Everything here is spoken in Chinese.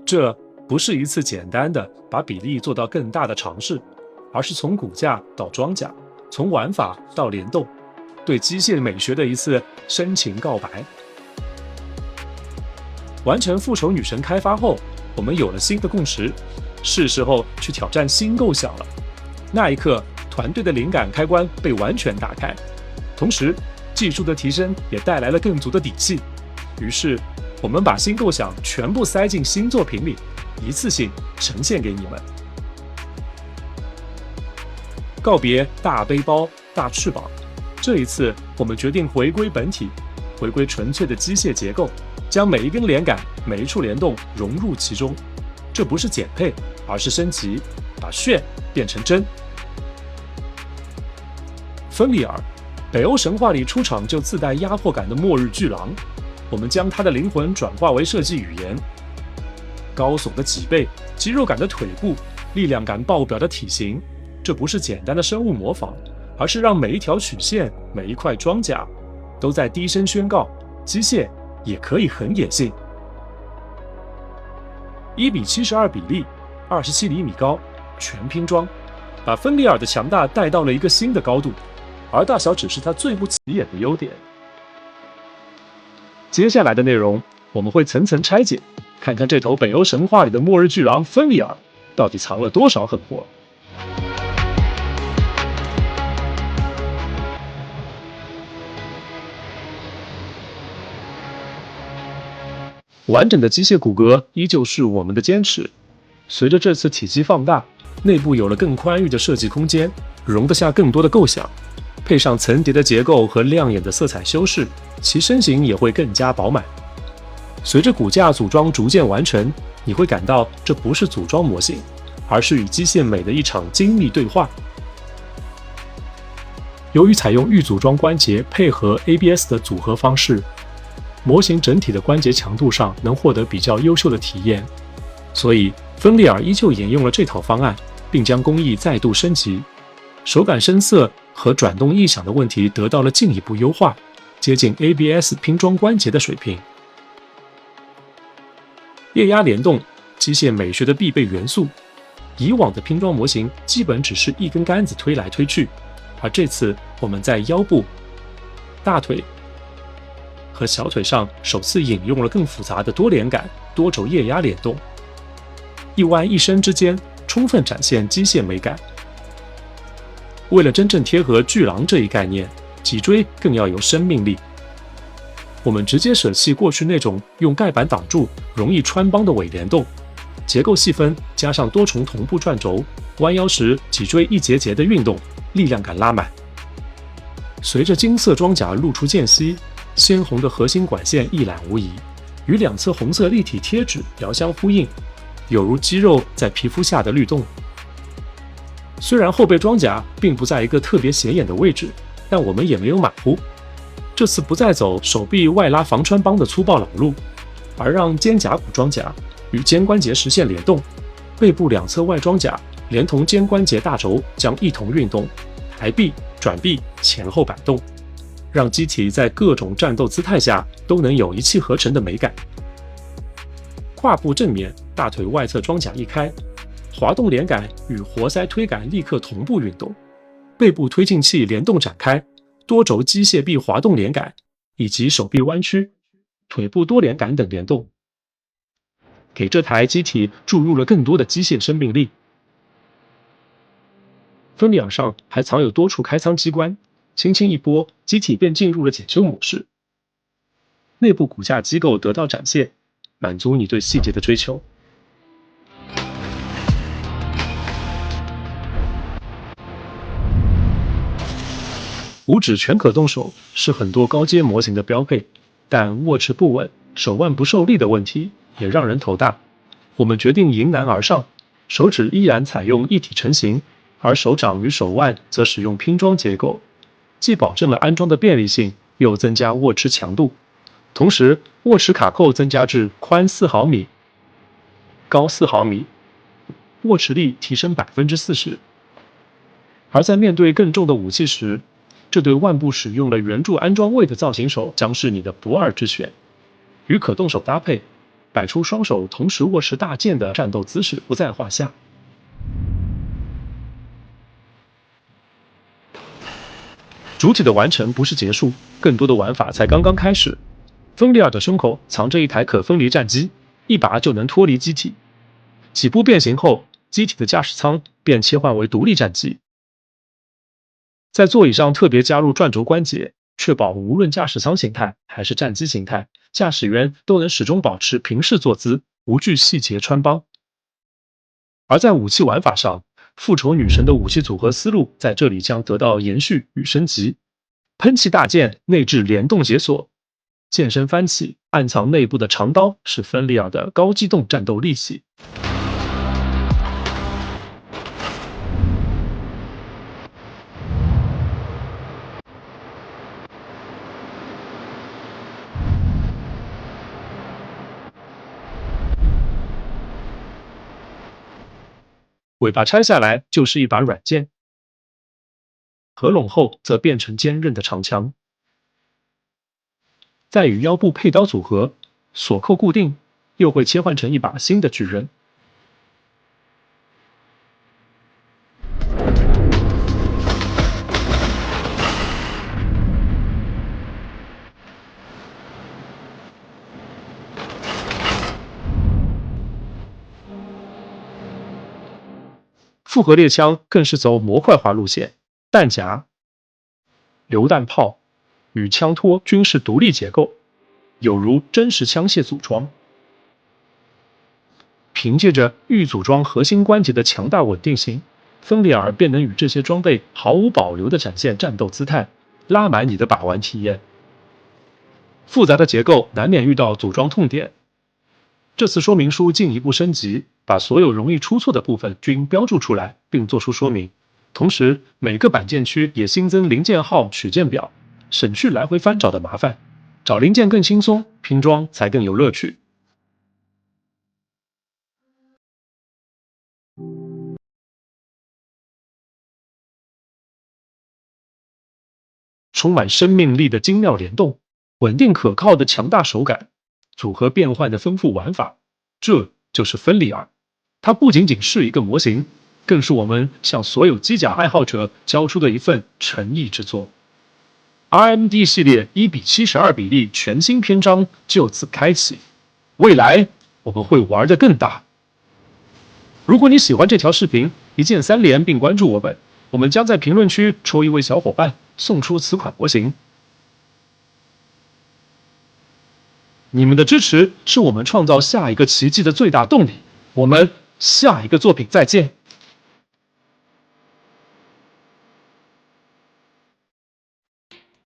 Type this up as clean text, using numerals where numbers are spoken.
这不是一次简单的把比例做到更大的尝试，而是从骨架到装甲，从玩法到联动，对机械美学的一次深情告白。完成复仇女神开发后，我们有了新的共识，是时候去挑战新构想了。那一刻，团队的灵感开关被完全打开，同时技术的提升也带来了更足的底气。于是，我们把新构想全部塞进新作品里，一次性呈现给你们。告别大背包、大翅膀，这一次我们决定回归本体，回归纯粹的机械结构，将每一根连杆、每一处联动融入其中。这不是减配，而是升级，把炫变成真。芬利尔，北欧神话里出场就自带压迫感的末日巨狼，我们将它的灵魂转化为设计语言。高耸的脊背，肌肉感的腿部，力量感爆表的体型，这不是简单的生物模仿，而是让每一条曲线、每一块装甲都在低声宣告：机械也可以很野性。1:72比例，27厘米高，全拼装，把芬利尔的强大带到了一个新的高度，而大小只是它最不起眼的优点。接下来的内容，我们会层层拆解，看看这头北欧神话里的末日巨狼芬利尔到底藏了多少狠货。完整的机械骨骼依旧是我们的坚持。随着这次体积放大，内部有了更宽裕的设计空间，容得下更多的构想。配上层叠的结构和亮眼的色彩修饰，其身形也会更加饱满。随着骨架组装逐渐完成，你会感到这不是组装模型，而是与机械美的一场精密对话。由于采用预组装关节配合 ABS 的组合方式，模型整体的关节强度上能获得比较优秀的体验，所以芬利尔依旧沿用了这套方案，并将工艺再度升级，手感深色和转动异响的问题得到了进一步优化，接近 ABS 拼装关节的水平。液压联动，机械美学的必备元素。以往的拼装模型基本只是一根杆子推来推去，而这次我们在腰部、大腿和小腿上首次引用了更复杂的多连杆、多轴液压联动，一弯一伸之间充分展现机械美感。为了真正贴合巨狼这一概念，脊椎更要有生命力。我们直接舍弃过去那种用盖板挡住、容易穿帮的伪联动，结构细分加上多重同步转轴，弯腰时脊椎一节节的运动，力量感拉满。随着金色装甲露出间隙，鲜红的核心管线一览无遗，与两侧红色立体贴纸遥相呼应，有如肌肉在皮肤下的律动。虽然后背装甲并不在一个特别显眼的位置，但我们也没有马虎。这次不再走手臂外拉防穿帮的粗暴老路，而让肩胛骨装甲与肩关节实现联动，背部两侧外装甲连同肩关节大轴将一同运动，抬臂、转臂、前后摆动，让机体在各种战斗姿态下都能有一气呵成的美感。胯部正面、大腿外侧装甲一开，滑动连杆与活塞推杆立刻同步运动，背部推进器联动展开，多轴机械臂滑动连杆以及手臂弯曲、腿部多连杆等联动，给这台机体注入了更多的机械生命力。分两上还藏有多处开仓机关，轻轻一拨，机体便进入了检修模式。内部骨架机构得到展现，满足你对细节的追求。五指全可动手是很多高阶模型的标配，但握持不稳、手腕不受力的问题也让人头大。我们决定迎难而上，手指依然采用一体成型，而手掌与手腕则使用拼装结构，既保证了安装的便利性，又增加握持强度。同时，握持卡扣增加至宽4毫米、高4毫米，握持力提升40%。而在面对更重的武器时，这对腕部使用了圆柱安装位的造型手将是你的不二之选。与可动手搭配，摆出双手同时握持大剑的战斗姿势不在话下。主体的完成不是结束，更多的玩法才刚刚开始。芬利尔的胸口藏着一台可分离战机，一拔就能脱离机体。起步变形后，机体的驾驶舱便切换为独立战机。在座椅上特别加入转轴关节，确保无论驾驶舱形态还是战机形态，驾驶员都能始终保持平视坐姿，无惧细节穿帮。而在武器玩法上，复仇女神的武器组合思路在这里将得到延续与升级。喷气大剑内置联动解锁，剑身翻起，暗藏内部的长刀是芬利尔的高机动战斗利器。尾巴拆下来就是一把软剑，合拢后则变成坚韧的长枪。再与腰部配刀组合，锁扣固定，又会切换成一把新的巨刃。复合猎枪更是走模块化路线，弹夹、榴弹炮与枪托均是独立结构，有如真实枪械组装。凭借着预组装核心关节的强大稳定性，芬利尔便能与这些装备毫无保留地展现战斗姿态，拉满你的把玩体验。复杂的结构难免遇到组装痛点，这次说明书进一步升级，把所有容易出错的部分均标注出来，并做出说明。同时，每个板件区也新增零件号取件表，省去来回翻找的麻烦，找零件更轻松，拼装才更有乐趣。充满生命力的精妙联动，稳定可靠的强大手感，组合变换的丰富玩法，这就是芬利尔。它不仅仅是一个模型，更是我们向所有机甲爱好者交出的一份诚意之作。RMD 系列1:72比例全新篇章就此开启，未来我们会玩得更大。如果你喜欢这条视频，一键3连并关注我们，我们将在评论区抽一位小伙伴送出此款模型。你们的支持是我们创造下一个奇迹的最大动力。我们下一个作品再见。